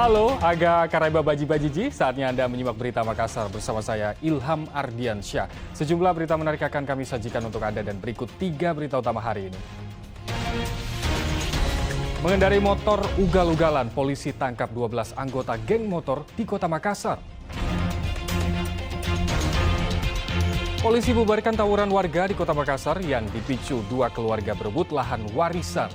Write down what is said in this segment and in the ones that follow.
Halo, agak kareba baji-bajiji, saatnya Anda menyimak berita Makassar bersama saya Ilham Ardiansyah. Sejumlah berita menarik akan kami sajikan untuk Anda dan berikut 3 berita utama hari ini. Mengendarai motor ugal-ugalan, polisi tangkap 12 anggota geng motor di kota Makassar. Polisi bubarkan tawuran warga di kota Makassar yang dipicu 2 keluarga berebut lahan warisan.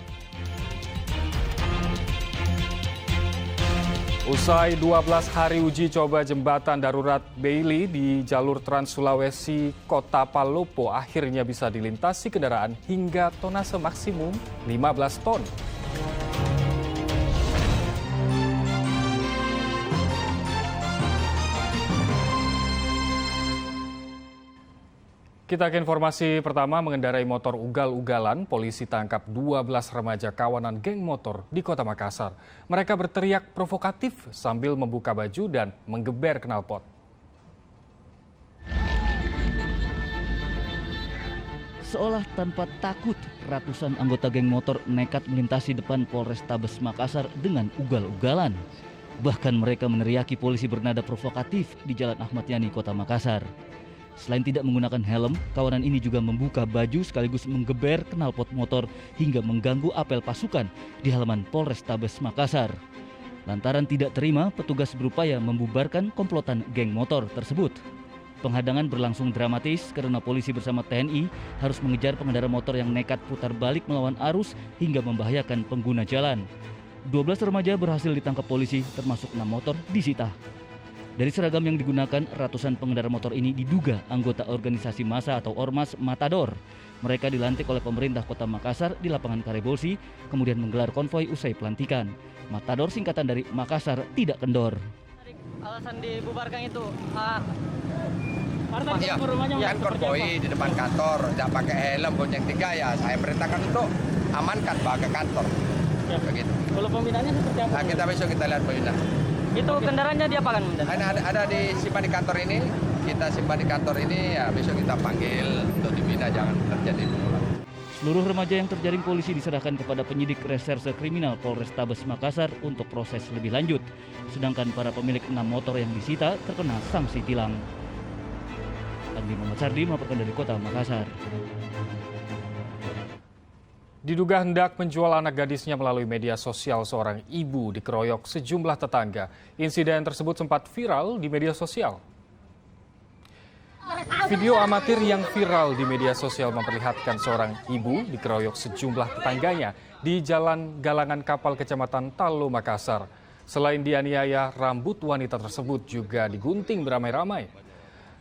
Usai 12 hari uji coba jembatan darurat Bailey di jalur Trans Sulawesi Kota Palopo akhirnya bisa dilintasi kendaraan hingga tonase maksimum 15 ton. Kita ke informasi pertama, mengendarai motor ugal-ugalan, polisi tangkap 12 remaja kawanan geng motor di kota Makassar. Mereka berteriak provokatif sambil membuka baju dan menggeber knalpot. Seolah tanpa takut, ratusan anggota geng motor nekat melintasi depan Polrestabes Makassar dengan ugal-ugalan. Bahkan mereka meneriaki polisi bernada provokatif di Jalan Ahmad Yani, Kota Makassar. Selain tidak menggunakan helm, kawanan ini juga membuka baju sekaligus menggeber knalpot motor hingga mengganggu apel pasukan di halaman Polrestabes Makassar. Lantaran tidak terima, petugas berupaya membubarkan komplotan geng motor tersebut. Penghadangan berlangsung dramatis karena polisi bersama TNI harus mengejar pengendara motor yang nekat putar balik melawan arus hingga membahayakan pengguna jalan. 12 remaja berhasil ditangkap polisi, termasuk 6 motor disita. Dari seragam yang digunakan, ratusan pengendara motor ini diduga anggota organisasi massa atau Ormas Matador. Mereka dilantik oleh pemerintah kota Makassar di lapangan Karebolsi, kemudian menggelar konvoi usai pelantikan. Matador singkatan dari Makassar Tidak Kendor. Alasan dibubarkan itu, Iya, kan konvoi di depan kantor, tidak pakai helm, bonceng 3 ya. Saya perintahkan untuk amankan bawa ke kantor. Ya. Begitu. Kalau pembinaannya seperti apa? Nah, kita besok kita lihat pembinaan. Itu kendaraannya diapakan? Ada simpan di kantor ini, kita simpan di kantor ini, ya besok kita panggil untuk dibina, jangan terjadi pengulangan. Seluruh remaja yang terjaring polisi diserahkan kepada penyidik reserse kriminal Polrestabes Makassar untuk proses lebih lanjut. Sedangkan para pemilik 6 motor yang disita terkena sanksi tilang. Andi Muhammad Sardi melaporkan dari kota Makassar. Diduga hendak menjual anak gadisnya melalui media sosial, seorang ibu dikeroyok sejumlah tetangga. Insiden tersebut sempat viral di media sosial. Video amatir yang viral di media sosial memperlihatkan seorang ibu dikeroyok sejumlah tetangganya di Jalan Galangan Kapal, Kecamatan Talo, Makassar. Selain dianiaya, rambut wanita tersebut juga digunting beramai-ramai.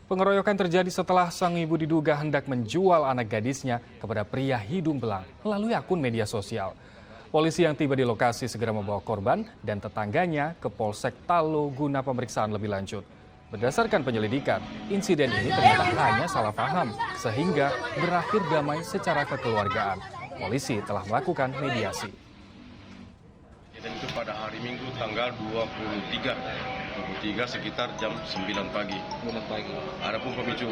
Pengeroyokan terjadi setelah sang ibu diduga hendak menjual anak gadisnya kepada pria hidung belang melalui akun media sosial. Polisi yang tiba di lokasi segera membawa korban dan tetangganya ke Polsek Talo guna pemeriksaan lebih lanjut. Berdasarkan penyelidikan, insiden ini ternyata hanya salah paham sehingga berakhir damai secara kekeluargaan. Polisi telah melakukan mediasi. Dan itu pada hari Minggu tanggal 23 sekitar jam 9 pagi. Adapun pemicu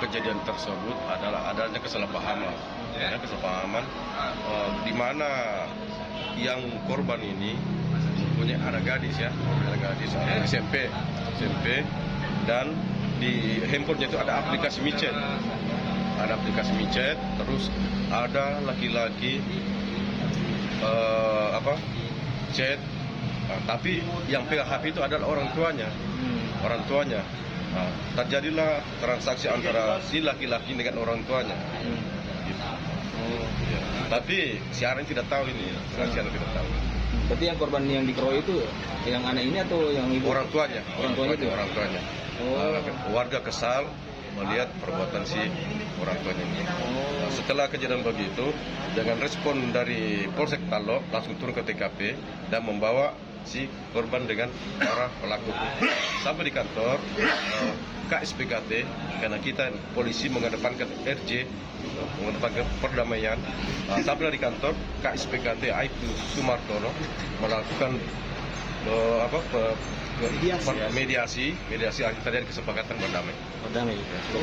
kejadian tersebut adalah adanya kesalahpahaman. Di mana yang korban ini punya anak gadis SMP, dan di handphonenya itu ada aplikasi micet. Terus ada laki-laki chat. Tapi yang pegang HP itu adalah orang tuanya. Terjadilah transaksi antara si laki-laki dengan orang tuanya. Ya. Tapi si Aren tidak tahu ini. Tidak tahu. Berarti yang korban yang dikeroyok itu yang anak ini atau yang ibu? Orang tuanya. Oh. Warga kesal melihat perbuatan si orang tuanya ini. Setelah kejadian begitu, dengan respon dari Polsek Talo langsung turun ke TKP dan membawa si korban dengan para pelaku sampai di kantor KSPKT, karena kita polisi mengedepankan RJ, mengedepankan perdamaian. Sampai di kantor KSPKT Aibtu Sumartono melakukan mediasi akhir terjadi kesepakatan berdamai.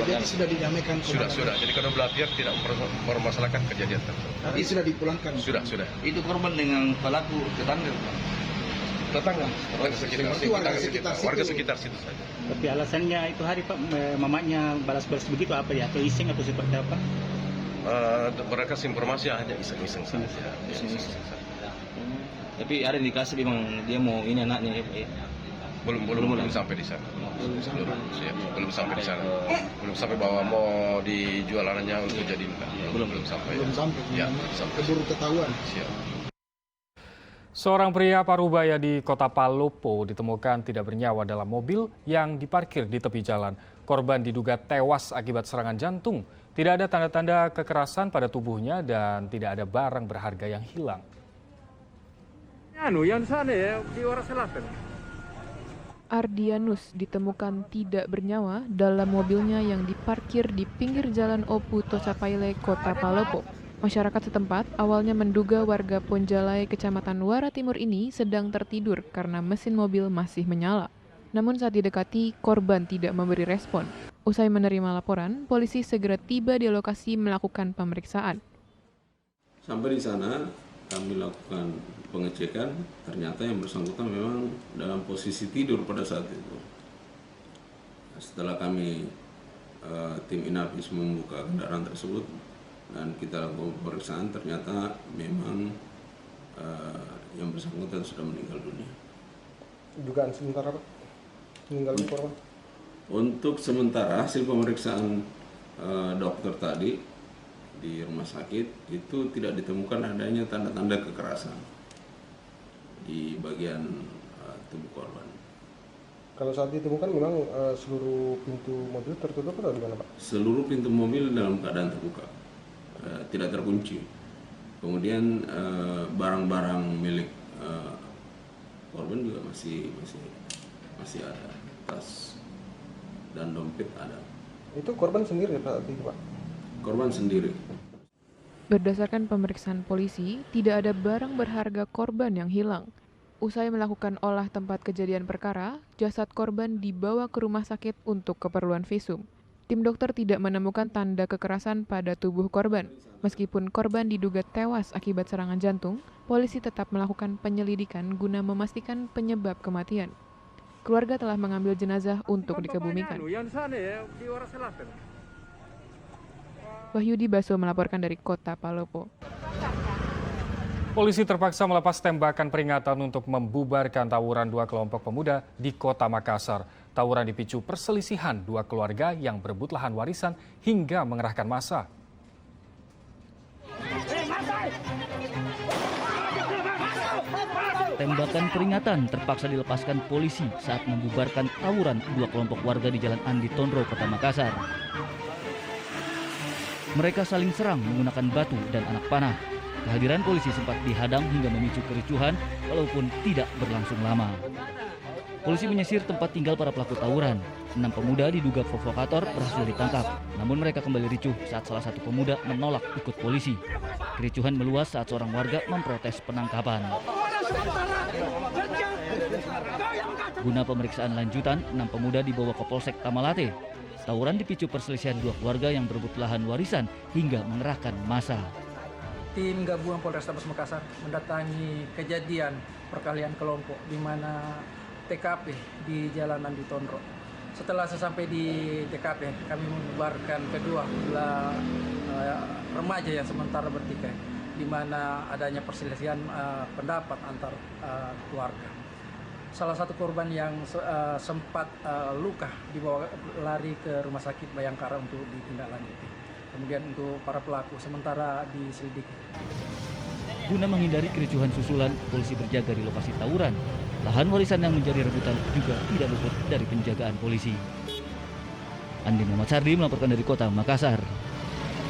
Jadi sudah didamaikan. Sudah. Jadi kedua belah pihak tidak mempermasalahkan kejadian tersebut. Tapi sudah dipulangkan. Sudah. Itu korban dengan pelaku tetangga. Tetangga sekitar, warga sekitar situ saja. Tapi alasannya itu hari Pak, mamanya balas-balas begitu apa ya? Atau iseng atau seperti apa? Mereka informasi hanya iseng-iseng saja. Tapi ada indikasi memang dia mau ini anaknya ya Pak ya? Belum sampai di sana. Belum sampai di sana. Belum sampai bahwa mau dijual anaknya untuk jadi nikah. Belum sampai. Ya, sampai. Keburu ketahuan. Siap. Seorang pria Parubaya di Kota Palopo ditemukan tidak bernyawa dalam mobil yang diparkir di tepi jalan. Korban diduga tewas akibat serangan jantung. Tidak ada tanda-tanda kekerasan pada tubuhnya dan tidak ada barang berharga yang hilang. Yang sana ya, di Waras Selatan. Ardianus ditemukan tidak bernyawa dalam mobilnya yang diparkir di pinggir jalan Opu Tosapaile, Kota Palopo. Masyarakat setempat awalnya menduga warga Ponjalai, Kecamatan Wara Timur ini sedang tertidur karena mesin mobil masih menyala. Namun saat didekati, korban tidak memberi respon. Usai menerima laporan, polisi segera tiba di lokasi melakukan pemeriksaan. Sampai di sana, kami lakukan pengecekan, ternyata yang bersangkutan memang dalam posisi tidur pada saat itu. Setelah kami tim Inafis membuka kendaraan tersebut dan kita lakukan pemeriksaan, ternyata memang yang bersangkutan sudah meninggal dunia. Dugaan sementara Pak, meninggalnya korban? Untuk sementara hasil pemeriksaan dokter tadi di rumah sakit itu tidak ditemukan adanya tanda-tanda kekerasan di bagian tubuh korban. Kalau saat ditemukan memang seluruh pintu mobil tertutup atau gimana Pak? Seluruh pintu mobil dalam keadaan terbuka, tidak terkunci. Kemudian barang-barang milik korban juga masih ada, tas dan dompet ada. Itu korban sendiri saat itu Pak? Korban sendiri. Berdasarkan pemeriksaan polisi, tidak ada barang berharga korban yang hilang. Usai melakukan olah tempat kejadian perkara, jasad korban dibawa ke rumah sakit untuk keperluan visum. Tim dokter tidak menemukan tanda kekerasan pada tubuh korban. Meskipun korban diduga tewas akibat serangan jantung, polisi tetap melakukan penyelidikan guna memastikan penyebab kematian. Keluarga telah mengambil jenazah untuk dikebumikan. Yang sana ya, di Waras Selatan. Wahyudi Baso melaporkan dari Kota Palopo. Polisi terpaksa melepas tembakan peringatan untuk membubarkan tawuran dua kelompok pemuda di Kota Makassar. Tawuran dipicu perselisihan dua keluarga yang berebut lahan warisan hingga mengerahkan massa. Tembakan peringatan terpaksa dilepaskan polisi saat membubarkan tawuran dua kelompok warga di Jalan Andi Tondro, Kota Makassar. Mereka saling serang menggunakan batu dan anak panah. Kehadiran polisi sempat dihadang hingga memicu kericuhan walaupun tidak berlangsung lama. Polisi menyisir tempat tinggal para pelaku tawuran. 6 pemuda diduga provokator berhasil ditangkap. Namun mereka kembali ricuh saat salah satu pemuda menolak ikut polisi. Kericuhan meluas saat seorang warga memprotes penangkapan. Guna pemeriksaan lanjutan, 6 pemuda dibawa ke Polsek Tamalate. Tawuran dipicu perselisihan dua keluarga yang berebut lahan warisan hingga mengerahkan massa. Tim gabungan Polrestabes Makassar mendatangi kejadian perkelahian kelompok di mana TKP di Jalan Andi Tondro. Setelah sesampai di TKP, kami membubarkan kedua belah remaja yang sementara bertikai, di mana adanya perselisihan pendapat antar keluarga. Salah satu korban yang sempat luka dibawa lari ke Rumah Sakit Bayangkara untuk ditindaklanjuti. Kemudian untuk para pelaku sementara diselidiki. Guna menghindari kericuhan susulan, polisi berjaga di lokasi tawuran. Lahan warisan yang menjadi rebutan juga tidak luput dari penjagaan polisi. Andi Muhammad Sardi melaporkan dari Kota Makassar.